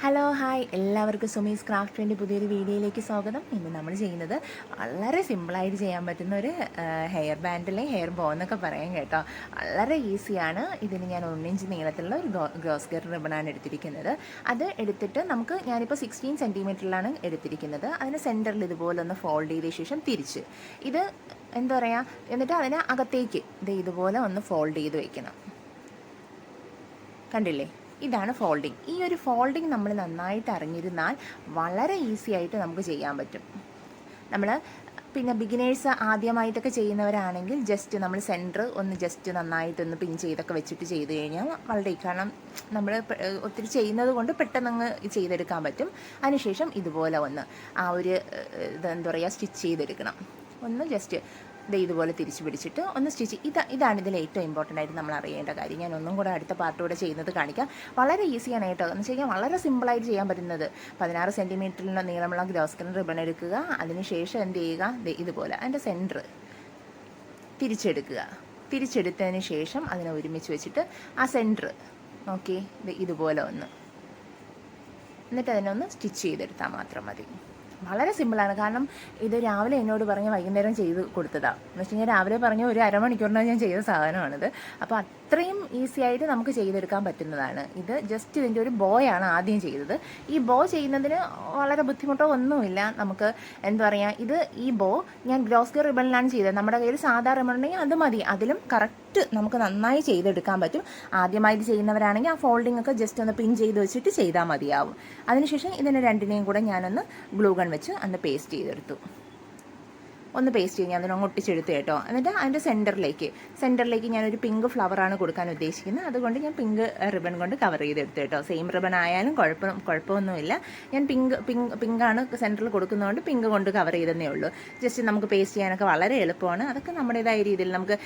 Hello hi എല്ലാവർക്കും സുമീസ് ക്രാഫ്റ്റിൻ്റെ പുതിയൊരു വീഡിയോയിലേക്ക് സ്വാഗതം. ഇന്ന് നമ്മൾ ചെയ്യുന്നത് വളരെ സിമ്പിളായിട്ട് ചെയ്യാൻ പറ്റുന്ന ഒരു ഹെയർ ബാൻഡിലെ ഹെയർ ബോ എന്നൊക്കെ പറയാം കേട്ടോ. വളരെ ഈസിയാണ്. ഇതിന് ഞാൻ 1 ഇഞ്ച് നീളത്തിലുള്ള ഒരു ഗ്രോസ് ഗിയർ റിബണാണ് എടുത്തിരിക്കുന്നത്. അത് എടുത്തിട്ട് ഞാനിപ്പോൾ 16 സെൻറ്റിമീറ്ററിലാണ് എടുത്തിരിക്കുന്നത്. അതിന് സെൻറ്ററിൽ ഇതുപോലെ ഒന്ന് ഫോൾഡ് ചെയ്ത ശേഷം തിരിച്ച് ഇത് എന്താ പറയുക, എന്നിട്ട് അതിനെ അകത്തേക്ക് ഇതുപോലെ ഒന്ന് ഫോൾഡ് ചെയ്ത് വയ്ക്കണം. കണ്ടില്ലേ, ഇതാണ് ഫോൾഡിങ്. ഈ ഒരു ഫോൾഡിങ് നമ്മൾ നന്നായിട്ട് അറിഞ്ഞിരുന്നാൽ വളരെ ഈസി ആയിട്ട് നമുക്ക് ചെയ്യാൻ പറ്റും. പിന്നെ ബിഗിനേഴ്സ് ആദ്യമായിട്ടൊക്കെ ചെയ്യുന്നവരാണെങ്കിൽ ജസ്റ്റ് നമ്മൾ സെൻറ്റർ ഒന്ന് ജസ്റ്റ് നന്നായിട്ടൊന്ന് പിൻ ചെയ്തൊക്കെ വെച്ചിട്ട് ചെയ്ത് കഴിഞ്ഞാൽ വളരെ, കാരണം നമ്മൾ ഒത്തിരി ചെയ്യുന്നത് കൊണ്ട് പെട്ടെന്ന് ചെയ്തെടുക്കാൻ പറ്റും. അതിനുശേഷം ഇതുപോലെ ഒന്ന് ആ ഒരു എന്താ പറയുക, സ്റ്റിച്ച് ചെയ്തെടുക്കണം. ഒന്ന് ജസ്റ്റ് ഇതുപോലെ തിരിച്ചു പിടിച്ചിട്ട് ഒന്ന് സ്റ്റിച്ച്. ഇതാണ് ഇതിൽ ഏറ്റവും ഇമ്പോർട്ടൻ്റ് ആയിട്ട് നമ്മൾ അറിയേണ്ട കാര്യം. ഞാൻ ഒന്നും കൂടെ അടുത്ത പാർട്ടോടെ ചെയ്യുന്നത് കാണിക്കാം. വളരെ ഈസിയാണ് കേട്ടോ. എന്ന് വെച്ച് കഴിഞ്ഞാൽ വളരെ സിമ്പിളായിട്ട് ചെയ്യാൻ പറ്റുന്നത്. 16 സെൻറ്റിമീറ്ററിലുള്ള നീളമുള്ള ഗ്രോസ് ഗിയർ റിബൺ എടുക്കുക. അതിനുശേഷം എന്ത് ചെയ്യുക, ഇതുപോലെ അതിൻ്റെ സെൻറ്റർ തിരിച്ചെടുക്കുക. തിരിച്ചെടുത്തതിന് ശേഷം അതിനെ ഒരുമിച്ച് വെച്ചിട്ട് ആ സെൻറ്റർ നോക്കി ഇതുപോലെ ഒന്ന്, എന്നിട്ട് അതിനൊന്ന് സ്റ്റിച്ച് ചെയ്തെടുത്താൽ മാത്രം മതി. വളരെ സിമ്പിളാണ്. കാരണം ഇത് രാവിലെ എന്നോട് പറഞ്ഞ് വൈകുന്നേരം ചെയ്ത് കൊടുത്തതാണ്. എന്ന് വെച്ച് കഴിഞ്ഞാൽ രാവിലെ പറഞ്ഞ ഒരു അരമണിക്കൂറിനാണ് ഞാൻ ചെയ്ത സാധനമാണിത്. അപ്പോൾ അത്രയും ഈസി ആയിട്ട് നമുക്ക് ചെയ്തെടുക്കാൻ പറ്റുന്നതാണ്. ഇത് ജസ്റ്റ് ഇതിൻ്റെ ഒരു ബോയാണ് ആദ്യം ചെയ്തത്. ഈ ബോ ചെയ്യുന്നതിന് വളരെ ബുദ്ധിമുട്ടോ ഒന്നുമില്ല. നമുക്ക് എന്താ പറയുക, ഈ ബോ ഞാൻ ഗ്രോസ് ഗിയർ റിബണിലാണ് ചെയ്തത്. നമ്മുടെ കയ്യിൽ സാധാ റിബൺ ഉണ്ടെങ്കിൽ അത് മതി. അതിലും കറക്റ്റ് നമുക്ക് നന്നായി ചെയ്തെടുക്കാൻ പറ്റും. ആദ്യമായിട്ട് ചെയ്യുന്നവരാണെങ്കിൽ ആ ഫോൾഡിംഗ് ഒക്കെ ജസ്റ്റ് ഒന്ന് പിൻ ചെയ്ത് വെച്ചിട്ട് ചെയ്താൽ മതിയാവും. അതിനുശേഷം ഇതിനെ രണ്ടിനെയും കൂടെ ഞാനൊന്ന് ഗ്ലൂ ഗൺ വെച്ച് അന്ന് പേസ്റ്റ് ചെയ്തെടുത്തു. ഒന്ന് പേസ്റ്റ് ചെയ്ത് ഞാൻ അതിനൊന്ന് ഒട്ടിച്ചെടുത്തു കേട്ടോ. എന്നിട്ട് അതിൻ്റെ സെൻറ്ററിലേക്ക് ഞാനൊരു പിങ്ക് ഫ്ലവറാണ് കൊടുക്കാൻ ഉദ്ദേശിക്കുന്നത്. അതുകൊണ്ട് ഞാൻ പിങ്ക് റിബൺ കൊണ്ട് കവർ ചെയ്തെടുത്തു കേട്ടോ. സെയിം റിബൺ ആയാലും കുഴപ്പമൊന്നുമില്ല. ഞാൻ പിങ്കാണ് സെൻറ്ററിൽ കൊടുക്കുന്നതുകൊണ്ട് പിങ്ക് കൊണ്ട് കവർ ചെയ്തതേ ഉള്ളൂ. ജസ്റ്റ് നമുക്ക് പേസ്റ്റ് ചെയ്യാനൊക്കെ വളരെ എളുപ്പമാണ്. അതൊക്കെ നമ്മുടേതായ രീതിയിൽ നമുക്ക്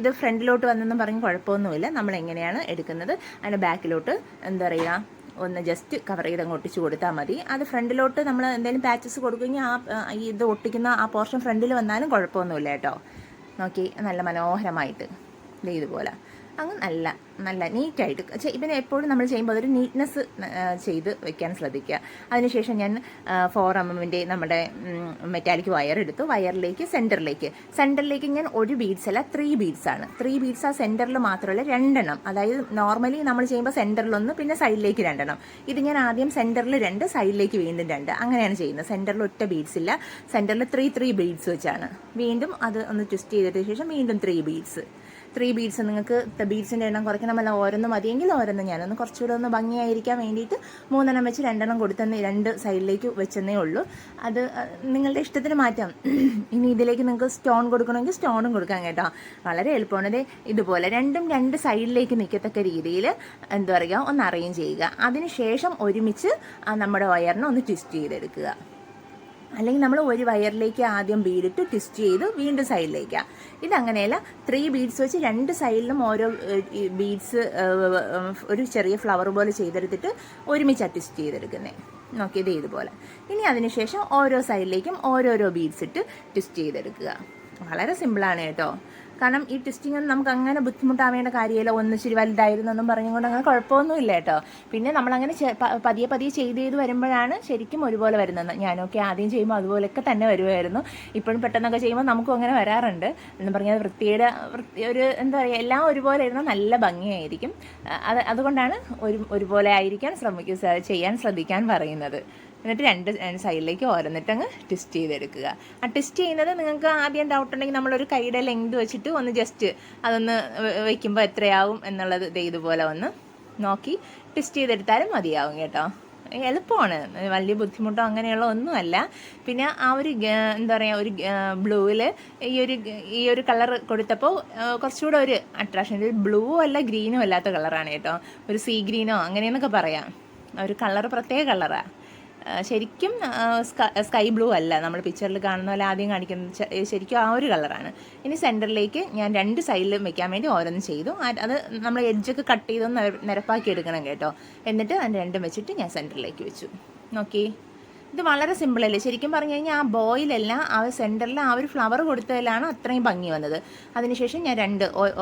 ഇത് ഫ്രണ്ടിലോട്ട് വന്നെന്നും പറഞ്ഞ് കുഴപ്പമൊന്നുമില്ല. നമ്മൾ എങ്ങനെയാണ് എടുക്കുന്നത്, അതിൻ്റെ ബാക്കിലോട്ട് എന്താ പറയുക, ഒന്ന് ജസ്റ്റ് കവർ ചെയ്ത് അങ്ങ് ഒട്ടിച്ച് കൊടുത്താൽ മതി. അത് ഫ്രണ്ടിലോട്ട് നമ്മൾ എന്തെങ്കിലും പാച്ചസ് കൊടുക്കുകയെങ്കിൽ ഇത് ഒട്ടിക്കുന്ന ആ പോർഷൻ ഫ്രണ്ടിൽ വന്നാലും കുഴപ്പമൊന്നുമില്ല കേട്ടോ. നോക്കി നല്ല മനോഹരമായിട്ട് ഇതുപോലെ അങ്ങ് നല്ല നീറ്റായിട്ട് പിന്നെ എപ്പോഴും നമ്മൾ ചെയ്യുമ്പോൾ അതൊരു നീറ്റ്നെസ് ചെയ്ത് വെക്കാൻ ശ്രദ്ധിക്കുക. അതിനുശേഷം ഞാൻ 4mm നമ്മുടെ മെറ്റാലിക് വയർ എടുത്തു. വയറിലേക്ക് സെൻറ്ററിലേക്ക് ഞാൻ 1 ബീഡ്സ് അല്ല 3 ബീഡ്സാണ്. 3 ബീഡ്സ് ആ സെൻറ്ററിൽ മാത്രമല്ല 2 എണ്ണം. അതായത് നോർമലി നമ്മൾ ചെയ്യുമ്പോൾ സെൻറ്ററിലൊന്ന് പിന്നെ സൈഡിലേക്ക് 2 എണ്ണം. ഇത് ഞാൻ ആദ്യം സെൻറ്ററിൽ 2, സൈഡിലേക്ക് വീണ്ടും 2, അങ്ങനെയാണ് ചെയ്യുന്നത്. സെൻറ്ററിൽ ഒറ്റ ബീഡ്സ് ഇല്ല, സെൻറ്ററിൽ 3 ബീഡ്സ് വെച്ചാണ്. വീണ്ടും അത് ഒന്ന് ട്വിസ്റ്റ് ചെയ്തതിന് ശേഷം വീണ്ടും 3 ബീഡ്സ്. നിങ്ങൾക്ക് ബീഡ്സിൻ്റെ എണ്ണം കുറയ്ക്കണമല്ല, ഓരോന്ന് മതിയെങ്കിൽ ഓരോന്ന്. ഞാനൊന്ന് കുറച്ചുകൂടെ ഒന്ന് ഭംഗിയായിരിക്കാൻ വേണ്ടിയിട്ട് 3 എണ്ണം വെച്ച് 2 എണ്ണം കൊടുത്തെന്ന് 2 സൈഡിലേക്ക് വെച്ചെന്നേ ഉള്ളൂ. അത് നിങ്ങളുടെ ഇഷ്ടത്തിന് മാറ്റാം. ഇനി ഇതിലേക്ക് നിങ്ങൾക്ക് സ്റ്റോൺ കൊടുക്കണമെങ്കിൽ സ്റ്റോണും കൊടുക്കാം കേട്ടോ. വളരെ എളുപ്പമാണ്. ഇതുപോലെ 2 സൈഡിലേക്ക് നിൽക്കത്തക്ക രീതിയിൽ എന്താ പറയുക, ഒന്ന് അറേഞ്ച് ചെയ്യുക. അതിനുശേഷം ഒരുമിച്ച് നമ്മുടെ വയറിനെ ഒന്ന് ട്വിസ്റ്റ് ചെയ്തെടുക്കുക. അല്ലെങ്കിൽ നമ്മൾ ഒരു വയറിലേക്ക് ആദ്യം ബീഡിട്ട് ട്വിസ്റ്റ് ചെയ്ത് വീണ്ടും സൈഡിലേക്കാണ്. ഇതങ്ങനെയല്ല, 3 ബീഡ്സ് വെച്ച് 2 സൈഡിലും ഓരോ ബീഡ്സ് ഒരു ചെറിയ ഫ്ലവർ പോലെ ചെയ്തെടുത്തിട്ട് ഒരുമിച്ച് ട്വിസ്റ്റ് ചെയ്തെടുക്കുന്നത്. നോക്കിയത് ഇതുപോലെ. ഇനി അതിനുശേഷം ഓരോ സൈഡിലേക്കും ഓരോരോ ബീഡ്സ് ഇട്ട് ട്വിസ്റ്റ് ചെയ്തെടുക്കുക. വളരെ സിമ്പിളാണ് കേട്ടോ. കാരണം ഈ ട്വിസ്റ്റിംഗ് ഒന്നും നമുക്ക് അങ്ങനെ ബുദ്ധിമുട്ടാവേണ്ട കാര്യമില്ല. ഒന്നിച്ചിരി വലുതായിരുന്നൊന്നും പറഞ്ഞുകൊണ്ട് അങ്ങനെ കുഴപ്പമൊന്നുമില്ല കേട്ടോ. പിന്നെ നമ്മളങ്ങനെ പതിയെ ചെയ്ത് വരുമ്പോഴാണ് ശരിക്കും ഒരുപോലെ വരുന്നത്. ഞാനൊക്കെ ആദ്യം ചെയ്യുമ്പോൾ അതുപോലെയൊക്കെ തന്നെ വരുമായിരുന്നു. ഇപ്പോഴും പെട്ടെന്നൊക്കെ ചെയ്യുമ്പോൾ നമുക്കും അങ്ങനെ വരാറുണ്ട്. എന്ന് പറഞ്ഞാൽ ഒരു എന്താ പറയുക, എല്ലാം ഒരുപോലെ ഇരുന്നാൽ നല്ല ഭംഗിയായിരിക്കും. അതുകൊണ്ടാണ് ഒരുപോലെ ആയിരിക്കാൻ ചെയ്യാൻ ശ്രദ്ധിക്കാൻ പറയുന്നത്. എന്നിട്ട് 2 സൈഡിലേക്ക് ഓരോന്നിട്ടങ്ങ് ട്വിസ്റ്റ് ചെയ്തെടുക്കുക. ആ ട്വിസ്റ്റ് ചെയ്യുന്നത് നിങ്ങൾക്ക് ആദ്യം ഡൗട്ട് ഉണ്ടെങ്കിൽ നമ്മളൊരു കൈയുടെ ലെങ്ത് വെച്ചിട്ട് ഒന്ന് ജസ്റ്റ് അതൊന്ന് വയ്ക്കുമ്പോൾ എത്രയാവും എന്നുള്ളത് ഇതുപോലെ ഒന്ന് നോക്കി ട്വിസ്റ്റ് ചെയ്തെടുത്താലും മതിയാവും കേട്ടോ. എളുപ്പമാണ്, വലിയ ബുദ്ധിമുട്ടോ അങ്ങനെയുള്ള ഒന്നുമല്ല. പിന്നെ ആ ഒരു എന്താ പറയുക, ഒരു ബ്ലൂവിൽ ഈ ഒരു കളർ കൊടുത്തപ്പോൾ കുറച്ചുകൂടെ ഒരു അട്രാക്ഷൻ. ബ്ലൂ അല്ല ഗ്രീനും അല്ലാത്ത കളറാണ് കേട്ടോ. ഒരു സീ ഗ്രീനോ അങ്ങനെയെന്നൊക്കെ പറയാം. ഒരു കളർ പ്രത്യേക കളറാണ്. ശരിക്കും സ്കൈ ബ്ലൂ അല്ല, നമ്മൾ പിക്ചറിൽ കാണുന്ന പോലെ ആദ്യം കാണിക്കുന്നത് ശരിക്കും ആ ഒരു കളറാണ്. ഇനി സെൻറ്ററിലേക്ക് ഞാൻ 2 സൈഡിലും വെക്കാൻ വേണ്ടി ഓരോന്ന് ചെയ്തു. അത് നമ്മൾ എഡ്ജൊക്കെ കട്ട് ചെയ്തൊന്ന് നിരപ്പാക്കി എടുക്കണം കേട്ടോ. എന്നിട്ട് അതിൻ്റെ 2 വെച്ചിട്ട് ഞാൻ സെൻറ്ററിലേക്ക് വെച്ചു. നോക്കി ഇത് വളരെ സിമ്പിളല്ലേ, ശരിക്കും പറഞ്ഞു കഴിഞ്ഞാൽ ആ ബോയിലല്ല, ആ സെൻറ്ററിൽ ആ ഒരു ഫ്ലവർ കൊടുത്തതിലാണ് അത്രയും ഭംഗി വന്നത്. അതിനുശേഷം ഞാൻ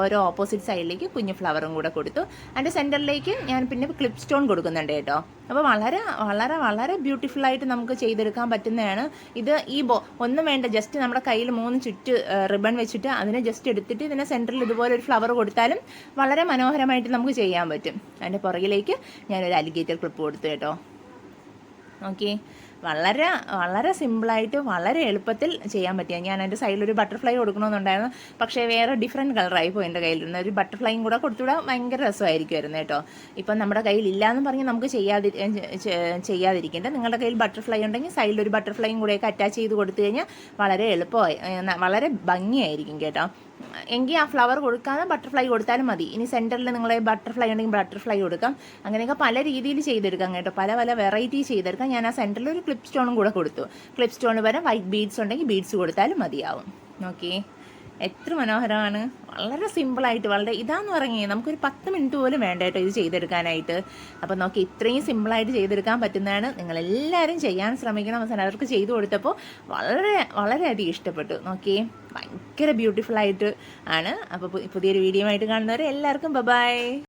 ഓരോ ഓപ്പോസിറ്റ് സൈഡിലേക്ക് കുഞ്ഞു ഫ്ലവറും കൂടെ കൊടുത്തു. അതിൻ്റെ സെൻറ്ററിലേക്ക് ഞാൻ പിന്നെ ക്ലിപ്പ് സ്റ്റോൺ കൊടുക്കുന്നുണ്ട് കേട്ടോ. അപ്പോൾ വളരെ വളരെ വളരെ ബ്യൂട്ടിഫുള്ളായിട്ട് നമുക്ക് ചെയ്തെടുക്കാൻ പറ്റുന്നതാണ് ഇത്. ഒന്നും വേണ്ട, ജസ്റ്റ് നമ്മുടെ കയ്യിൽ 3 ചുറ്റ് റിബൺ വെച്ചിട്ട് അതിനെ ജസ്റ്റ് എടുത്തിട്ട് ഇതിനെ സെൻറ്ററിൽ ഇതുപോലെ ഒരു ഫ്ലവർ കൊടുത്താലും വളരെ മനോഹരമായിട്ട് നമുക്ക് ചെയ്യാൻ പറ്റും. അതിൻ്റെ പുറകിലേക്ക് ഞാനൊരു അലിഗേറ്റർ ക്ലിപ്പ് കൊടുത്തു കേട്ടോ. ഓക്കെ, വളരെ വളരെ സിമ്പിളായിട്ട് വളരെ എളുപ്പത്തിൽ ചെയ്യാൻ പറ്റിയ. ഞാൻ എൻ്റെ സൈഡിലൊരു ബട്ടർഫ്ലൈ കൊടുക്കണമെന്നുണ്ടായിരുന്നു, പക്ഷേ വേറെ ഡിഫറെൻറ്റ് കളറായി പോയി എൻ്റെ കയ്യിലിരുന്ന. ഒരു ബട്ടർഫ്ലൈയും കൂടെ കൊടുത്തുവിടാൻ ഭയങ്കര രസമായിരിക്കുമായിരുന്നു കേട്ടോ. ഇപ്പം നമ്മുടെ കയ്യിൽ ഇല്ലയെന്ന് പറഞ്ഞ് നമുക്ക് ചെയ്യാതിരിക്കേണ്ട. നിങ്ങളുടെ കയ്യിൽ ബട്ടർഫ്ലൈ ഉണ്ടെങ്കിൽ സൈഡിലൊരു ബട്ടർഫ്ലൈയും കൂടെയൊക്കെ അറ്റാച്ച് ചെയ്ത് കൊടുത്തു കഴിഞ്ഞാൽ വളരെ എളുപ്പമായി, വളരെ ഭംഗിയായിരിക്കും കേട്ടോ. എങ്കിൽ ആ ഫ്ലവർ കൊടുക്കാതെ ബട്ടർഫ്ലൈ കൊടുത്താലും മതി. ഇനി സെൻറ്ററിൽ നിങ്ങളെ ബട്ടർഫ്ലൈ ഉണ്ടെങ്കിൽ ബട്ടർഫ്ലൈ കൊടുക്കാം. അങ്ങനെയൊക്കെ പല രീതിയിൽ ചെയ്തെടുക്കാം കേട്ടോ, പല പല വെറൈറ്റി ചെയ്തെടുക്കാം. ഞാൻ ആ സെൻറ്ററിൽ ഒരു ക്ലിപ്പ് സ്റ്റോണും കൂടെ കൊടുത്തു. ക്ലിപ്പ് സ്റ്റോണിന് പകരം വൈറ്റ് ബീഡ്സ് ഉണ്ടെങ്കിൽ ബീഡ്സ് കൊടുത്താലും മതിയാവും. ഓക്കെ, എത്ര മനോഹരമാണ്. വളരെ സിമ്പിളായിട്ട്, വളരെ ഇതാന്ന് പറഞ്ഞേ നമുക്കൊരു 10 മിനിറ്റ് പോലും വേണ്ട കേട്ടോ ഇത് ചെയ്തെടുക്കാനായിട്ട്. അപ്പോൾ നോക്കി, ഇത്രയും സിമ്പിളായിട്ട് ചെയ്തെടുക്കാൻ പറ്റുന്നതാണ്. നിങ്ങളെല്ലാവരും ചെയ്യാൻ ശ്രമിക്കണം. അവസാനം അവർക്ക് ചെയ്തു കൊടുത്തപ്പോൾ വളരെ വളരെയധികം ഇഷ്ടപ്പെട്ടു. നോക്കിയേ, ഭയങ്കര ബ്യൂട്ടിഫുള്ളായിട്ട് ആണ്. അപ്പോൾ പുതിയൊരു വീഡിയോ ആയിട്ട് കാണുന്നവരെ എല്ലാവർക്കും ബൈ.